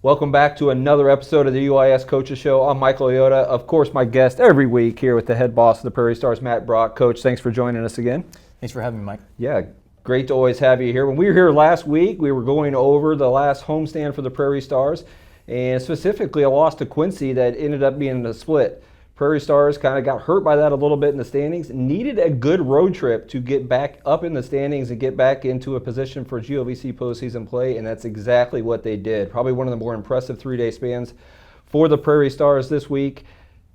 Welcome back to another episode of the UIS Coaches Show. I'm Michael Iota. Of course, my guest every week here with the head boss of the Prairie Stars, Matt Brock. Coach, thanks for joining us again. Thanks for having me, Mike. Yeah, great to always have you here. When we were here last week, we were going over the last homestand for the Prairie Stars, and specifically a loss to Quincy that ended up being a split. Prairie Stars kind of got hurt by that a little bit in the standings, needed a good road trip to get back up in the standings and get back into a position for GLVC postseason play, and that's exactly what they did. Probably one of the more impressive three-day spans for the Prairie Stars this week.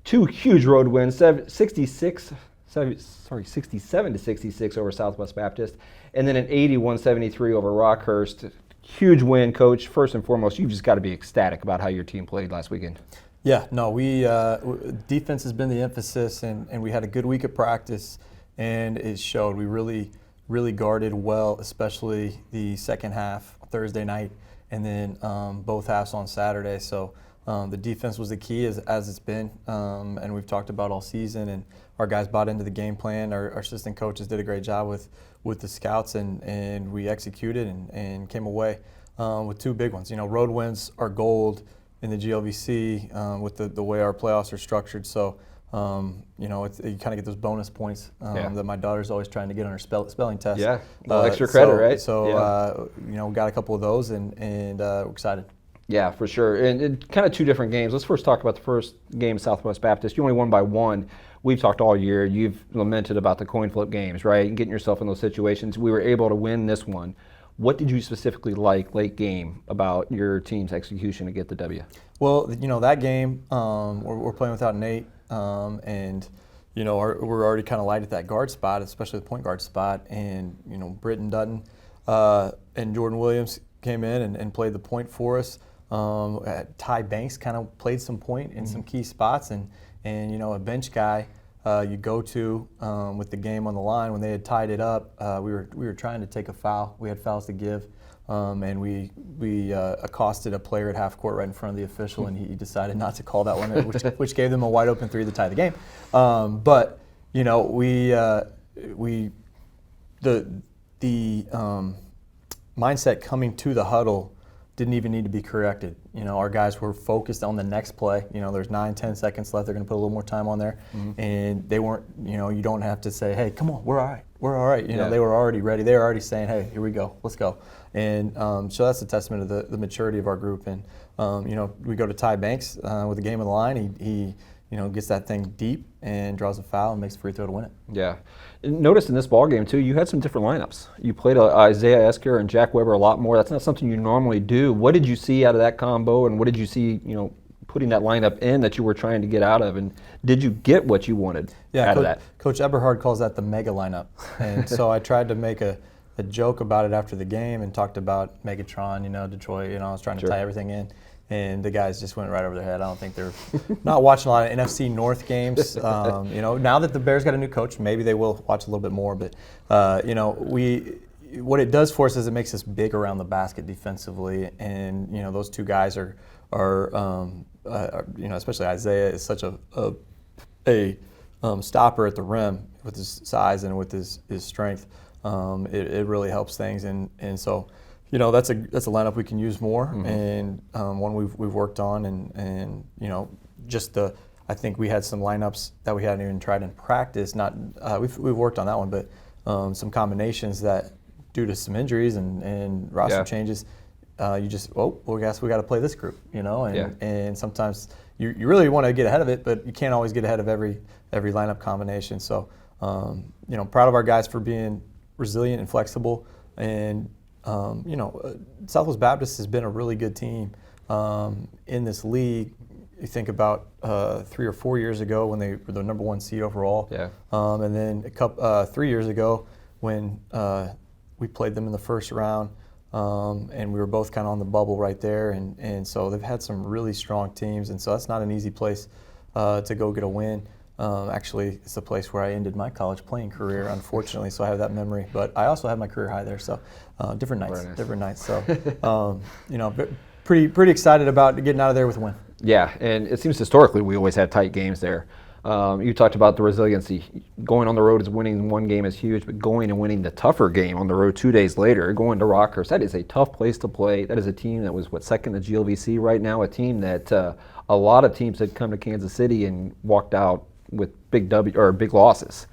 Two huge road wins, 67 to 66 over Southwest Baptist, and then an 81-73 over Rockhurst. Huge win, Coach. First and foremost, you've just got to be ecstatic about how your team played last weekend. Yeah, no, defense has been the emphasis, and we had a good week of practice, and it showed. We really guarded well, especially the second half Thursday night, and then both halves on Saturday. So the defense was the key, as it's been, and we've talked about all season. And our guys bought into the game plan. Our assistant coaches did a great job with the scouts, and we executed and came away with two big ones. You know, road wins are gold in the GLVC with the way our playoffs are structured. So, you know, you kind of get those bonus points that my daughter's always trying to get on her spelling test. Yeah, a little extra credit, right? So, you know, we got a couple of those, and we're excited. Yeah, for sure. And kind of two different games. Let's first talk about the first game, Southwest Baptist. You only won by one. We've talked all year. You've lamented about the coin flip games, right? And getting yourself in those situations. We were able to win this one. What did you specifically like late game about your team's execution to get the W? Well, you know, that game, we're playing without Nate, and, you know, we're already kind of light at that guard spot, especially the point guard spot. And, you know, Britton Dutton and Jordan Williams came in and played the point for us. Ty Banks kind of played some point in some key spots, and you know, a bench guy you go to with the game on the line. When they had tied it up, we were trying to take a foul. We had fouls to give, and we accosted a player at half court right in front of the official, and he decided not to call that one, which gave them a wide open three to tie the game. But you know, the mindset coming to the huddle didn't even need to be corrected. You know, our guys were focused on the next play. You know, there's 9-10 seconds left. They're going to put a little more time on there. And they weren't, you know, you don't have to say, hey, come on, we're all right. We're all right. You know, they were already ready. They were already saying, hey, here we go. Let's go. And so that's a testament to the maturity of our group. And, you know, we go to Ty Banks with the game on the line. He you know, gets that thing deep and draws a foul and makes a free throw to win it. Yeah. Notice in this ball game, too, you had some different lineups. You played Isaiah Esker and Jack Weber a lot more. That's not something you normally do. What did you see out of that combo, and what did you see, you know, putting that lineup in that you were trying to get out of, and did you get what you wanted out of that? Coach Eberhard calls that the mega lineup. And so I tried to make a joke about it after the game and talked about Megatron, you know, Detroit, you know, I was trying to tie everything in. And the guys just went right over their head. I don't think they're not watching a lot of NFC North games. You know, now that the Bears got a new coach, maybe they will watch a little bit more. But you know, what it does for us is it makes us big around the basket defensively. And you know, those two guys are you know, especially Isaiah is such a stopper at the rim with his size and with his strength. It really helps things. And so, you know, that's a lineup we can use more, and one we've worked on, and you know, I think we had some lineups that we hadn't even tried in practice. We've worked on that one, but some combinations that, due to some injuries and roster changes, you just we guess we got to play this group, you know, and sometimes you really want to get ahead of it, but you can't always get ahead of every lineup combination. So you know, proud of our guys for being resilient and flexible, and you know, Southwest Baptist has been a really good team in this league. You think about 3 or 4 years ago when they were the number 1 seed overall, and then 3 years ago when we played them in the first round, and we were both kind of on the bubble right there, and so they've had some really strong teams, and so that's not an easy place to go get a win. Actually, it's the place where I ended my college playing career, unfortunately, so I have that memory. But I also had my career high there, so different nights. So, you know, pretty excited about getting out of there with a win. Yeah, and it seems historically we always had tight games there. You talked about the resiliency. Going on the road is winning one game is huge, but going and winning the tougher game on the road 2 days later, going to Rockhurst, that is a tough place to play. That is a team that was, second to GLVC right now, a team that a lot of teams had come to Kansas City and walked out with big losses.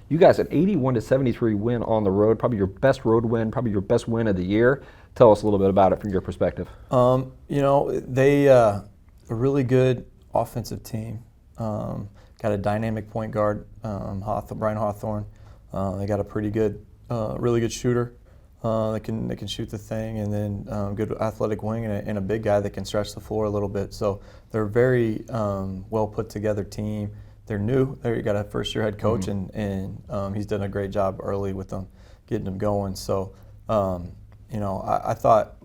You guys an 81-73 win on the road, probably your best road win, probably your best win of the year. Tell us a little bit about it from your perspective. They a really good offensive team. Got a dynamic point guard, Brian Hawthorne. They got a pretty good, really good shooter. They can shoot the thing, and then good athletic wing and a big guy that can stretch the floor a little bit. So they're a very well put together team. They're new. They got a first year head coach, and he's done a great job early with them, getting them going. So I thought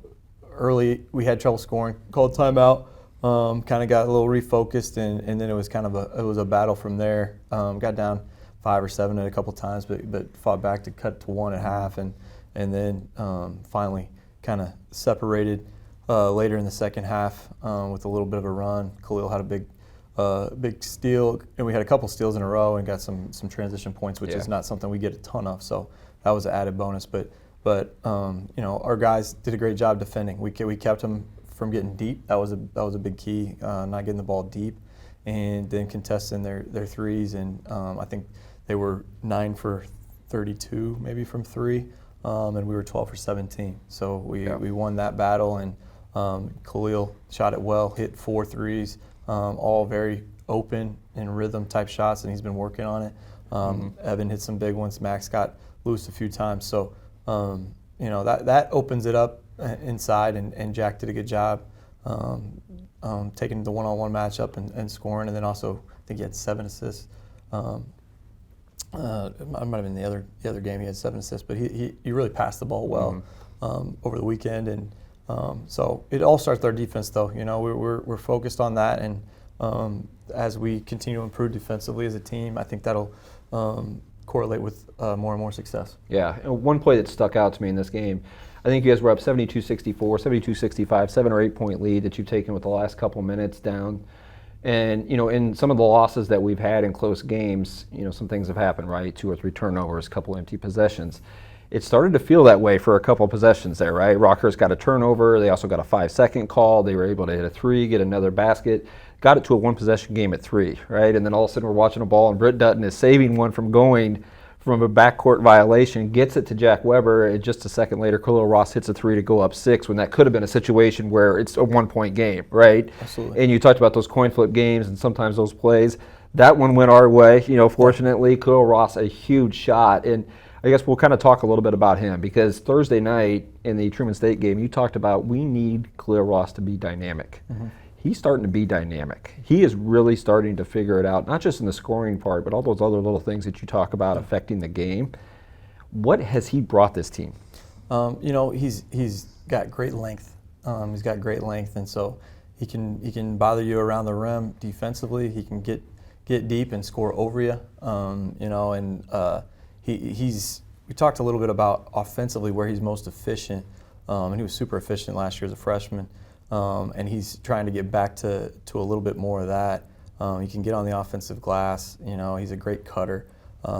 early we had trouble scoring, called timeout. Kind of got a little refocused, and then it was kind of a battle from there. Got down 5 or 7 a couple times, but fought back to cut to 1 at half, and then finally kind of separated later in the second half with a little bit of a run. Khalil had a big steal, and we had a couple steals in a row and got some transition points, which is not something we get a ton of. So that was an added bonus. But our guys did a great job defending. We kept them from getting deep. That was a big key, not getting the ball deep, and then contesting their threes. And I think they were 9 for 32 maybe from 3, and we were 12 for 17. So we won that battle, and Khalil shot it well, hit 4 threes, all very open and rhythm type shots, and he's been working on it. Evan hit some big ones. Max got loose a few times. So that opens it up inside, and Jack did a good job taking the one-on-one matchup and scoring, and then also I think he had 7 assists. It might have been the other game he had 7 assists, but he really passed the ball well over the weekend, and so it all starts with our defense, though. We're focused on that, and as we continue to improve defensively as a team, I think that'll correlate with more and more success. Yeah, and one play that stuck out to me in this game, I think you guys were up 72-64, 72-65, 7 or 8 point lead that you've taken with the last couple minutes down. And, in some of the losses that we've had in close games, some things have happened, right? 2 or 3 turnovers, a couple empty possessions. It started to feel that way for a couple possessions there, right? Rockhurst got a turnover. They also got a 5-second call. They were able to hit a 3, get another basket, got it to a 1-possession game at 3, right? And then all of a sudden we're watching a ball, and Britt Dutton is saving one from going from a backcourt violation, gets it to Jack Weber, and just a second later, Khalil Ross hits a 3 to go up 6, when that could have been a situation where it's a 1-point game, right? Absolutely. And you talked about those coin flip games and sometimes those plays. That one went our way, fortunately. Khalil Ross, a huge shot. And I guess we'll kind of talk a little bit about him, because Thursday night in the Truman State game, you talked about we need Khalil Ross to be dynamic. He's starting to be dynamic. He is really starting to figure it out, not just in the scoring part, but all those other little things that you talk about affecting the game. What has he brought this team? He's got great length. He's got great length, and so he can bother you around the rim defensively. He can get deep and score over you. We talked a little bit about offensively where he's most efficient, and he was super efficient last year as a freshman. And he's trying to get back to a little bit more of that. He can get on the offensive glass. He's a great cutter.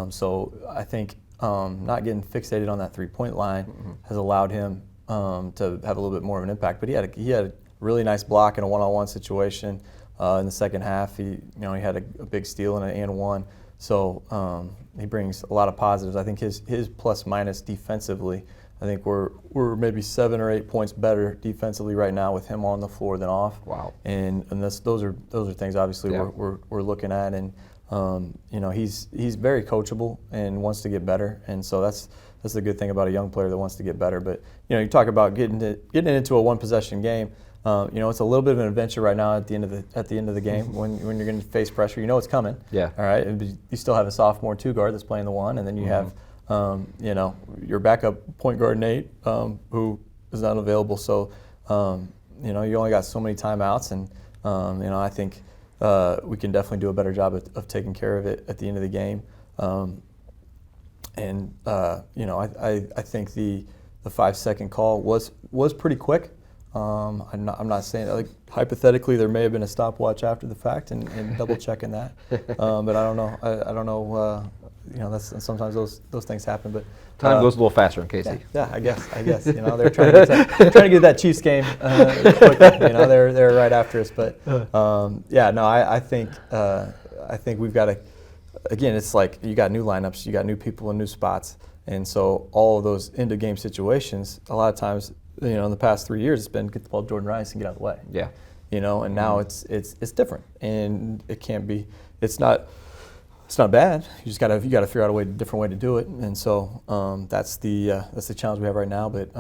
So I think not getting fixated on that 3-point line has allowed him to have a little bit more of an impact. But he had a really nice block in a one-on-one situation in the second half. He had a big steal and an and one. So he brings a lot of positives. I think his plus minus defensively, I think we're maybe 7 or 8 points better defensively right now with him on the floor than off. Wow. And those are things obviously we're looking at, and he's very coachable and wants to get better, and so that's the good thing about a young player that wants to get better. But you talk about getting into a 1-possession game. It's a little bit of an adventure right now at the end of the game when you're going to face pressure. It's coming. Yeah. All right. And you still have a sophomore 2 guard that's playing the 1, and then you have your backup point guard Nate, who is not available. So, you only got so many timeouts, and I think we can definitely do a better job of taking care of it at the end of the game. I think the 5-second call was pretty quick. I'm not saying, like, hypothetically there may have been a stopwatch after the fact and double checking that, but I don't know. I don't know. That's sometimes those things happen, but Time goes a little faster in Casey. Yeah, I guess. They're trying to get that Chiefs game quick. They're right after us, but I think we've got to. Again, it's like you got new lineups, you got new people in new spots, and so all of those end of game situations, a lot of times, in the past 3 years, it's been get the ball to Jordan Rice and get out of the way. Yeah. And now it's different, and it can't be. It's not bad. You got to figure out a different way to do it, and so that's the challenge we have right now. But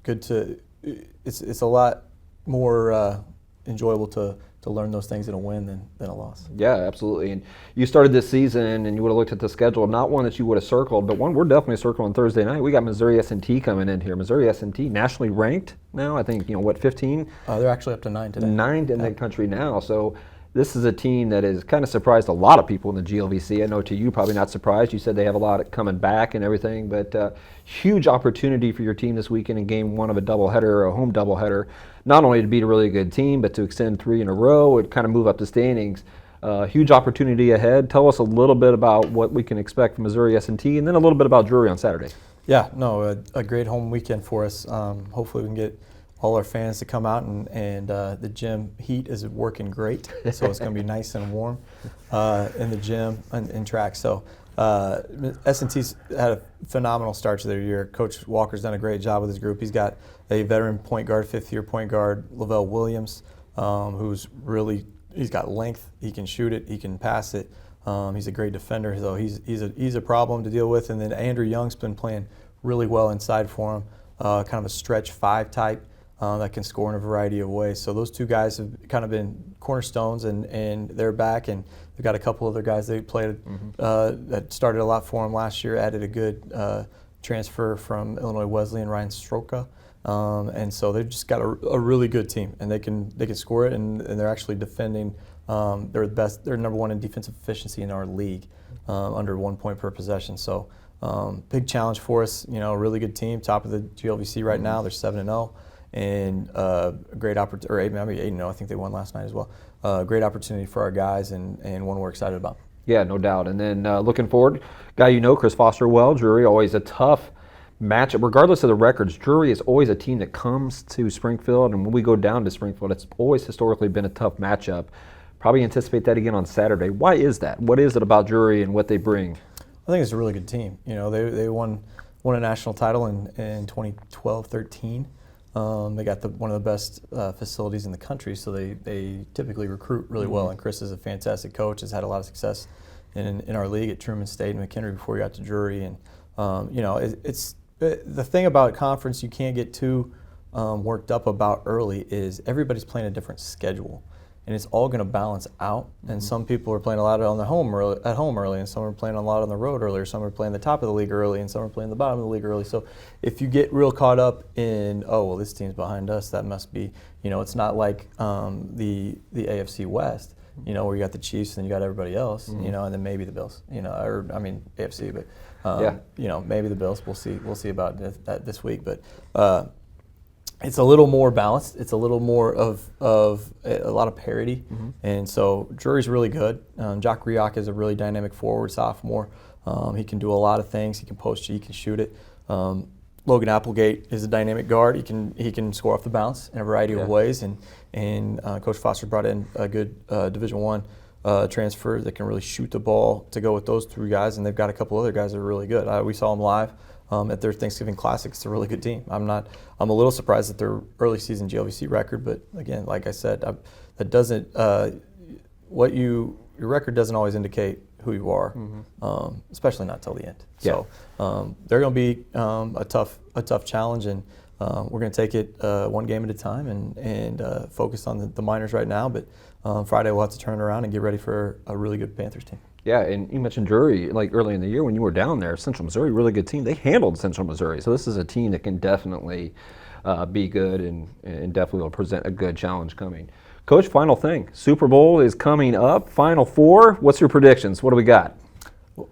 it's a lot more enjoyable to learn those things in a win than a loss. Yeah, absolutely. And you started this season, and you would have looked at the schedule, not one that you would have circled, but one we're definitely circling Thursday night. We got Missouri S&T coming in here. Missouri S&T nationally ranked now. I think 15. They're actually up to 9 today. 9 in the country now. So this is a team that has kind of surprised a lot of people in the GLVC. I know to you, probably not surprised. You said they have a lot coming back and everything, but huge opportunity for your team this weekend in game 1 of a doubleheader, a home doubleheader. Not only to beat a really good team, but to extend 3 in a row and kind of move up the standings. Huge opportunity ahead. Tell us a little bit about what we can expect from Missouri S&T, and then a little bit about Drury on Saturday. Yeah, a great home weekend for us. Hopefully we can get all our fans to come out, and the gym heat is working great, so it's going to be nice and warm in the gym and track. So S&T's had a phenomenal start to their year. Coach Walker's done a great job with his group. He's got a veteran point guard, 5th-year point guard, Lavelle Williams, he's got length. He can shoot it. He can pass it. He's a great defender, so he's a problem to deal with. And then Andrew Young's been playing really well inside for him, kind of a stretch 5 type that can score in a variety of ways. So those 2 guys have kind of been cornerstones, and they're back. And they've got a couple other guys they played that started a lot for him last year. Added a good transfer from Illinois Wesleyan, Ryan Stroka. And so they've just got a really good team, and they can score it, and they're actually defending. They're the best. They're number 1 in defensive efficiency in our league, under 1 point per possession. So big challenge for us. A really good team, top of the GLVC right now. They're 7-0, and a great opportunity. Or maybe 8-0. I think they won last night as well. Great opportunity for our guys, and one we're excited about. Yeah, no doubt. And then looking forward, guy Chris Foster, Drury, always a tough matchup, regardless of the records. Drury is always a team that comes to Springfield, and when we go down to Springfield, it's always historically been a tough matchup. Probably anticipate that again on Saturday. Why is that? What is it about Drury and what they bring? I think it's a really good team. They won a national title in 2012-13. They got one of the best facilities in the country, so they typically recruit really well. And Chris is a fantastic coach. Has had a lot of success in our league at Truman State and McHenry before he got to Drury. And it's the thing about conference you can't get too worked up about early is everybody's playing a different schedule, and it's all going to balance out. And some people are playing a lot at home early, and some are playing a lot on the road earlier. Some are playing the top of the league early, and some are playing the bottom of the league early. So if you get real caught up in, this team's behind us, that must be, it's not like the AFC West, where you got the Chiefs and you got everybody else, and then maybe the Bills, AFC, but. Maybe the Bills. We'll see about that this week. But it's a little more balanced. It's a little more of a lot of parity. And so Drury's really good. Jock Riak is a really dynamic forward sophomore. He can do a lot of things. He can post you. He can shoot it. Logan Applegate is a dynamic guard. He can score off the bounce in a variety of ways. And Coach Foster brought in a good Division I. Transfer that can really shoot the ball to go with those 3 guys, and they've got a couple other guys that are really good. We saw them live at their Thanksgiving Classic. It's a really good team. I'm a little surprised at their early season GLVC record, but again, like I said, that doesn't your record doesn't always indicate who you are, especially not till the end. So they're going to be a tough challenge, and we're going to take it 1 game at a time and focus on the minors right now, but Friday we'll have to turn it around and get ready for a really good Panthers team. Yeah, and you mentioned Drury, like early in the year when you were down there, Central Missouri, really good team. They handled Central Missouri, so this is a team that can definitely be good and definitely will present a good challenge coming. Coach, final thing, Super Bowl is coming up, Final Four. What's your predictions? What do we got?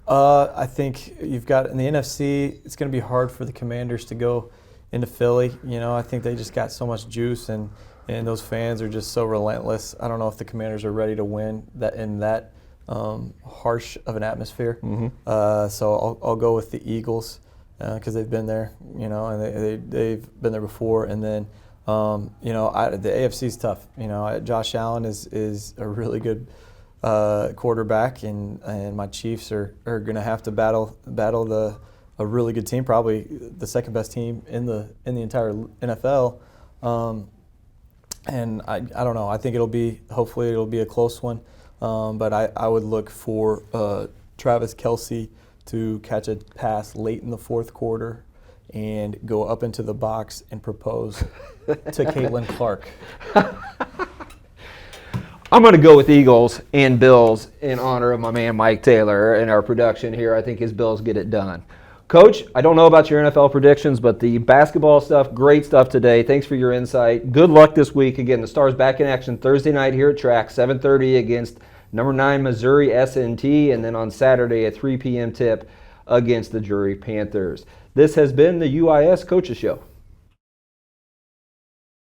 I think you've got in the NFC, it's going to be hard for the Commanders to go into Philly. I think they just got so much juice, and those fans are just so relentless. I don't know if the Commanders are ready to win that in that harsh of an atmosphere. So I'll go with the Eagles because they've been there, and they've been there before. And then, the AFC is tough. Josh Allen is a really good quarterback, and my Chiefs are going to have to battle a really good team, probably the second best team in the entire NFL. And I don't know. I think hopefully it'll be a close one. But I would look for Travis Kelce to catch a pass late in the fourth quarter and go up into the box and propose to Caitlin Clark. I'm going to go with Eagles and Bills in honor of my man Mike Taylor and our production here. I think his Bills get it done. Coach, I don't know about your NFL predictions, but the basketball stuff, great stuff today. Thanks for your insight. Good luck this week. Again, the Stars back in action Thursday night here at Track, 7:30 against number 9 Missouri S&T, and then on Saturday at 3 p.m. tip against the Drury Panthers. This has been the UIS Coaches Show.